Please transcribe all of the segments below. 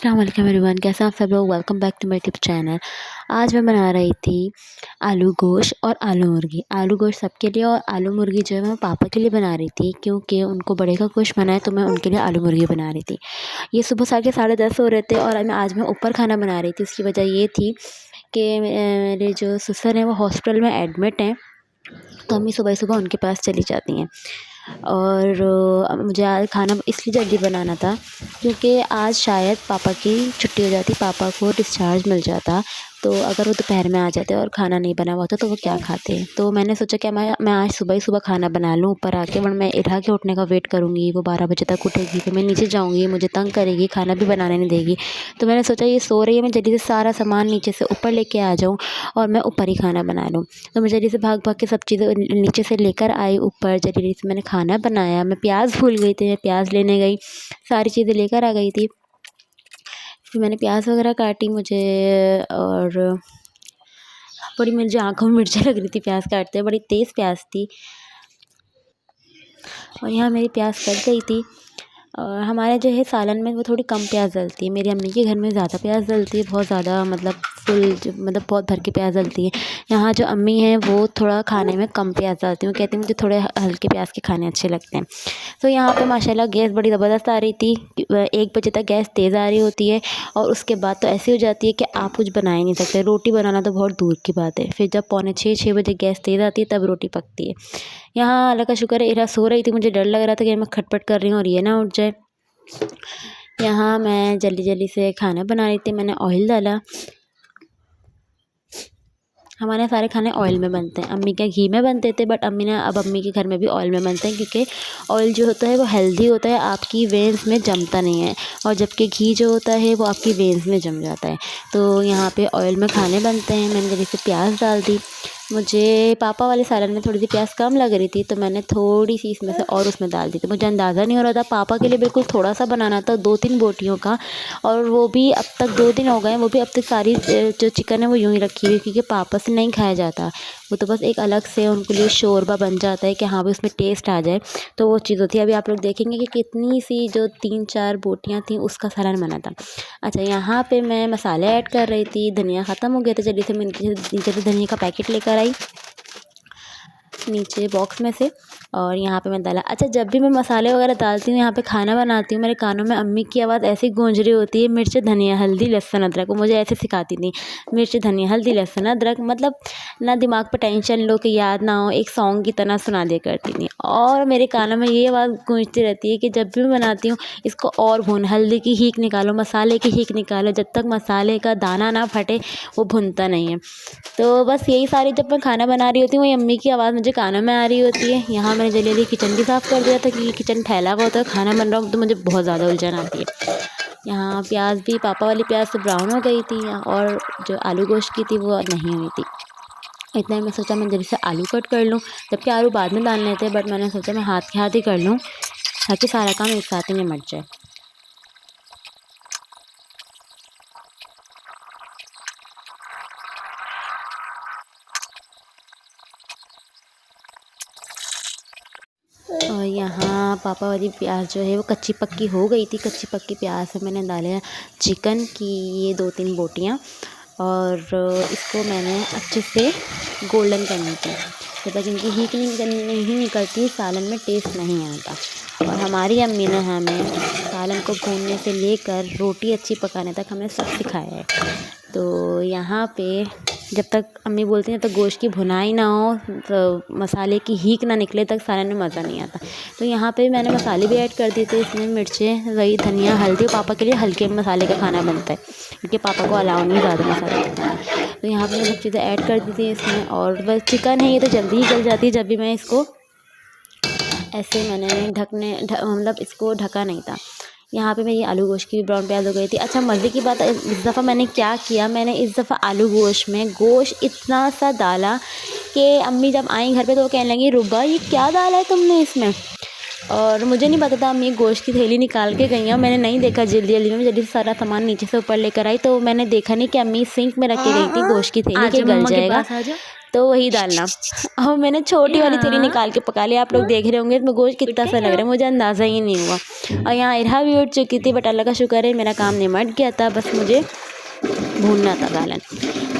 अस्सलाम वालेकुम एवरीवन, कैसे हैं आप सब लोग। Welcome back to my YouTube channel. आज मैं बना रही थी आलू गोश्त और आलू मुर्गी। आलू गोश्त सबके लिए और आलू मुर्गी जो है मैं पापा के लिए बना रही थी, क्योंकि उनको बड़े का गोश्त बना है तो मैं उनके लिए आलू मुर्गी बना रही थी। ये सुबह 10:30 हो रहे थे और आज मैं ऊपर खाना बना रही थी। उसकी वजह ये थी कि मेरे जो ससुर हैं वो हॉस्पिटल में एडमिट हैं, तो अम्मी सुबह सुबह उनके पास चली जाती हैं। और मुझे आज खाना इसलिए जल्दी बनाना था क्योंकि आज शायद पापा की छुट्टी हो जाती, पापा को डिस्चार्ज मिल जाता। तो अगर वो दोपहर में आ जाते और खाना नहीं बना हुआ होता तो वो क्या खाते। तो मैंने सोचा कि मैं आज सुबह ही सुबह खाना बना लूँ ऊपर आके, वरना मैं इरा के उठने का वेट करूँगी, वो 12 बजे तक उठेगी, फिर मैं नीचे जाऊँगी, मुझे तंग करेगी, खाना भी बनाने नहीं देगी। तो मैंने सोचा ये सो रही है, मैं जल्दी से सारा सामान नीचे से ऊपर लेके आ जाऊँ और मैं ऊपर ही खाना बना लूँ। तो मैं जल्दी से भाग भाग के सब चीज़ें नीचे से लेकर आई ऊपर। जल्दी से मैंने खाना बनाया। मैं प्याज भूल गई थी, मैं प्याज लेने गई, सारी चीज़ें लेकर आ गई थी। फिर मैंने प्याज वगैरह काटी मुझे, और बड़ी मुझे आँखों में मिर्चें लग रही थी प्याज काटते हुए, बड़ी तेज़ प्याज थी। और यहाँ मेरी प्याज कट गई थी। और हमारे जो है सालन में वो थोड़ी कम प्याज डलती है, मेरी अम्मी के घर में ज़्यादा प्याज डलती है, बहुत ज़्यादा, मतलब फुल मतलब बहुत भर के प्याज डलती है। यहाँ जो अम्मी हैं वो थोड़ा खाने में कम प्याज डालती हैं, वो कहती हैं मुझे थोड़े हल्के प्याज के खाने अच्छे लगते हैं। तो यहाँ पे माशाल्लाह गैस बड़ी ज़बरदस्त आ रही थी। 1 बजे तक गैस तेज़ आ रही होती है और उसके बाद तो ऐसी हो जाती है कि आप कुछ बना ही नहीं सकते। रोटी बनाना तो बहुत दूर की बात है। फिर जब 5:45-6 बजे गैस तेज़ आती है तब रोटी पकती है। यहाँ अल्लाह का शुक्र है इरा सो रही थी, मुझे डर लग रहा था कि मैं खटपट कर रही हूँ और ये ना उठ जाए। यहाँ मैं जल्दी जल्दी से खाना बना रही थी। मैंने ऑयल डाला। हमारे यहाँ सारे खाने ऑयल में बनते हैं, अम्मी के घी में बनते थे, बट अम्मी के घर में भी ऑयल में बनते हैं, क्योंकि ऑयल जो होता है वो हेल्दी होता है, आपकी वेन्स में जमता नहीं है, और जबकि घी जो होता है वो आपकी वेन्स में जम जाता है। तो यहाँ पे ऑयल में खाने बनते हैं। मैंने जल्दी से प्याज डाल दी। मुझे पापा वाले सालन में थोड़ी सी प्याज कम लग रही थी, तो मैंने थोड़ी सी इसमें से और उसमें डाल दी। तो मुझे अंदाज़ा नहीं हो रहा था, पापा के लिए बिल्कुल थोड़ा सा बनाना था, 2-3 बोटियों का, और वो भी अब तक 2 दिन हो गए हैं, वो भी अब तक सारी जो चिकन है वो यूँ ही रखी हुई है, क्योंकि पापा से नहीं खाया जाता। वो तो बस एक अलग से उनके लिए शोरबा बन जाता है कि हाँ भाई उसमें टेस्ट आ जाए, तो वो चीज़ होती है। अभी आप लोग देखेंगे कि कितनी सी जो 3-4 बोटियाँ थीं उसका सालन बना था। अच्छा, यहाँ पे मैं मसाले ऐड कर रही थी, धनिया ख़त्म हो गया था, जल्दी से मैं नीचे से धनिया का पैकेट लेकर आई नीचे बॉक्स में से, और यहाँ पे मैं डाला। अच्छा, जब भी मैं मसाले वगैरह डालती हूँ, यहाँ पे खाना बनाती हूँ, मेरे कानों में अम्मी की आवाज़ ऐसी गूंज रही होती है, मिर्च धनिया हल्दी लहसुन अदरक। वो मुझे ऐसे सिखाती थी, मिर्च धनिया हल्दी लहसुन अदरक, मतलब ना दिमाग पर टेंशन लो कि याद ना हो, एक सॉन्ग की तरह सुना दिया करती थी। और मेरे कानों में ये आवाज़ गूंजती रहती है कि जब भी मैं बनाती हूँ इसको और भून, हल्दी की हीक निकालो, मसाले की हीक निकालो, जब तक मसाले का दाना ना फटे वो भुनता नहीं है। तो बस यही सारी, जब मैं खाना बना रही होती हूँ वही अम्मी की आवाज़ मुझे कानों में आ रही होती है। यहाँ मैंने जल्दी जल्दी किचन भी साफ़ कर दिया था, क्योंकि किचन फैला हुआ होता है, खाना बन रहा हो तो मुझे बहुत ज़्यादा उलझन आती है। यहाँ प्याज भी, पापा वाली प्याज तो ब्राउन हो गई थी, और जो आलू गोश्त की थी वो नहीं हुई थी। इतना ही मैं सोचा मैं जल्दी से आलू कट कर लूँ, जबकि आलू बाद में डालने थे, बट मैंने सोचा मैं हाथ के हाथ ही कर लूँ ताकि सारा काम एक साथ ही निमट जाए। और यहाँ पापा वाली प्याज जो है वो कच्ची पक्की हो गई थी। कच्ची पक्की प्याज से मैंने डाले चिकन की ये 2-3 बोटियाँ, और इसको मैंने अच्छे से गोल्डन करनी थी, जब तक इनकी हीट नहीं निकलती सालन में टेस्ट नहीं आता। और हमारी अम्मी ने हमें सालन को भूनने से लेकर रोटी अच्छी पकाने तक हमें सब सिखाया है। तो यहाँ पे जब तक अम्मी बोलती हैं जब तक गोश्त की भुनाई ना हो, तो मसाले की हीक ना निकले तक सालन में मज़ा नहीं आता। तो यहाँ पे मैंने मसाले भी ऐड कर दिए थे इसमें, मिर्चें, वही धनिया हल्दी। पापा के लिए हल्के मसाले का खाना बनता है, क्योंकि पापा को अलाउ नहीं ज़्यादा मसाले का खाना। तो यहाँ पर मैं सब चीज़ें ऐड कर दी थी इसमें, और बस चिकन है ये तो जल्दी ही गल जाती है। जब भी मैं इसको ऐसे मैंने मतलब इसको ढका नहीं था। यहाँ पे मेरी आलू गोश्त की भी ब्राउन प्याज हो गई थी। अच्छा, मज़े की बात इस दफ़ा मैंने क्या किया, मैंने इस दफ़ा आलू गोश्त में गोश्त इतना सा डाला कि अम्मी जब आई घर पे तो वो कहने लगी रुबा ये क्या डाला है तुमने इसमें। और मुझे नहीं पता था, अम्मी गोश्त की थैली निकाल के गई हैं, मैंने नहीं देखा। जल्दी जल्दी में जल्दी से सारा सामान नीचे से ऊपर लेकर आई, तो मैंने देखा नहीं कि अम्मी सिंक में रख के गई थी गोश्त की थैली के गल जाएगा। तो वही डालना। और मैंने छोटी वाली तेरी निकाल के पका लिया। आप लोग देख रहे होंगे इसमें गोश्त कितना सा लग रहा है, मुझे अंदाज़ा ही नहीं हुआ। और यहाँ इरहा भी उठ चुकी थी, बट अल्लाह का शुक्र है मेरा काम निमट गया था, बस मुझे भूनना था सालन।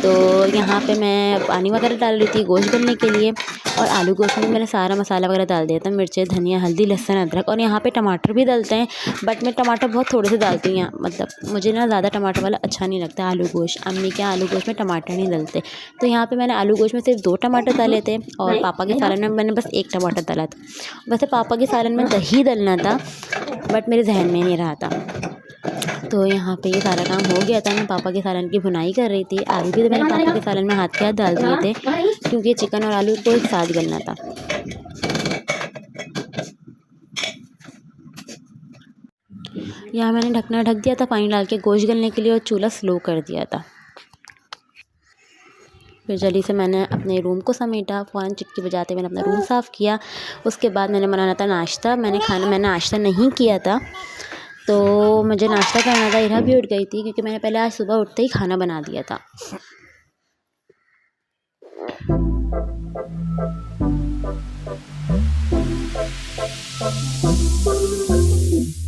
तो यहाँ पे मैं पानी वगैरह डाल रही थी गोश्त गलने के लिए, और आलू गोश्त में मैंने सारा मसाला वगैरह डाल दिया था, मिर्चें, धनिया, हल्दी, लहसुन, अदरक। और यहाँ पे टमाटर भी डालते हैं, बट मैं टमाटर बहुत थोड़े से डालती हूँ। मतलब मुझे ना ज़्यादा टमाटर वाला अच्छा नहीं लगता आलू गोश्त। अम्मी के आलू गोश्त में टमाटर नहीं डलते। तो यहाँ पे मैंने आलू गोश्त में सिर्फ 2 टमाटर डाले थे, और पापा के सालन में मैंने बस 1 टमाटर डाला था। वैसे पापा के सालन में दही डलना था, बट मेरे जहन में नहीं रहा था। तो यहाँ पे ये सारा काम हो गया था। मैं पापा के सालन की भुनाई कर रही थी। आलू भी तो मैंने पापा के सालन में हाथ के हाथ डाल दिए थे, क्योंकि चिकन और आलू को एक साथ गलना था। यहाँ मैंने ढकना ढक दिया था पानी डाल के गोश्त गलने के लिए, और चूल्हा स्लो कर दिया था। फिर जल्दी से मैंने अपने रूम को समेटा, फ़ौरन चिटकी बजाते मैंने अपना रूम साफ़ किया। उसके बाद मैंने बनाना था नाश्ता। मैंने नाश्ता नहीं किया था, तो मुझे नाश्ता करना था। इरहा भी उठ गई थी, क्योंकि मैंने पहले आज सुबह उठते ही खाना बना दिया था।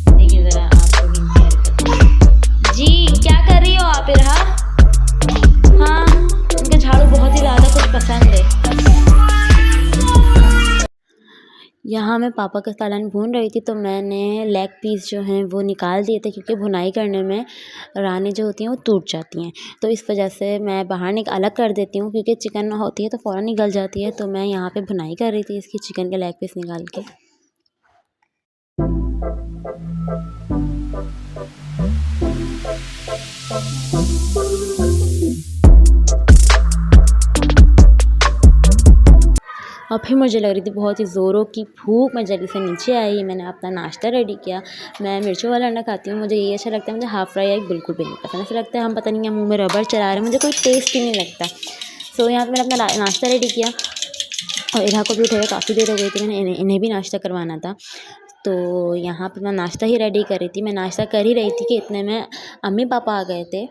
देखिए ज़रा आप लोग इनकी हरकत। जी क्या कर रही हो आप इरहा? हाँ, इनका झाड़ू बहुत ही ज़्यादा कुछ पसंद है। यहाँ मैं पापा का सालन भून रही थी, तो मैंने लेग पीस जो हैं वो निकाल दिए थे, क्योंकि भुनाई करने में रानी जो होती हैं वो टूट जाती हैं। तो इस वजह से मैं बाहर अलग कर देती हूँ, क्योंकि चिकन होती है तो फ़ौरन निकल जाती है। तो मैं यहाँ पे भुनाई कर रही थी इसकी चिकन के लेग पीस निकाल के। और फिर मुझे लग रही थी बहुत ही ज़ोरों की भूख। मैं जल्दी से नीचे आई, मैंने अपना नाश्ता रेडी किया। मैं मिर्चों वाला अंडा खाती हूँ, मुझे ये अच्छा लगता है। मुझे हाफ़ फ्राई एग बिल्कुल भी नहीं पसंद। ऐसा लगता है हम पता नहीं मुँह में रबर चला रहे हैं, मुझे कोई टेस्ट ही नहीं लगता। सो यहाँ पे मैंने अपना नाश्ता रेडी किया, और इरहा को भी उठाया। काफ़ी देर हो गई थी, मैंने इन्हें भी नाश्ता करवाना था। तो यहाँ पर मैं नाश्ता ही रेडी कर रही थी। मैं नाश्ता कर ही रही थी कि इतने में अम्मी पापा आ गए थे।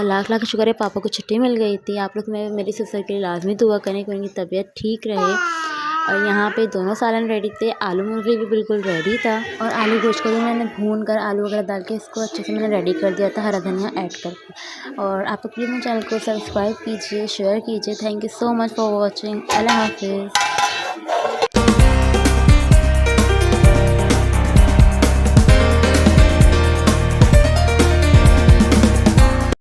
लाख लाख शुक्र है पापा को छुट्टी मिल गई थी। आप लोग मेरी सिस्टर के लिए लाजमी दुआ करें कि उनकी तबीयत ठीक रहे। और यहाँ पे दोनों सालन रेडी थे, आलू मुर्गी भी बिल्कुल रेडी था, और आलू गोश्त को भी मैंने भून कर आलू वगैरह डाल के इसको अच्छे से मैंने रेडी कर दिया था, हरा धनिया ऐड करके। और आप लोग प्लीज़ मेरे चैनल को सब्सक्राइब कीजिए, शेयर कीजिए। Thank you so much for watching. अल्लाह हाफिज़।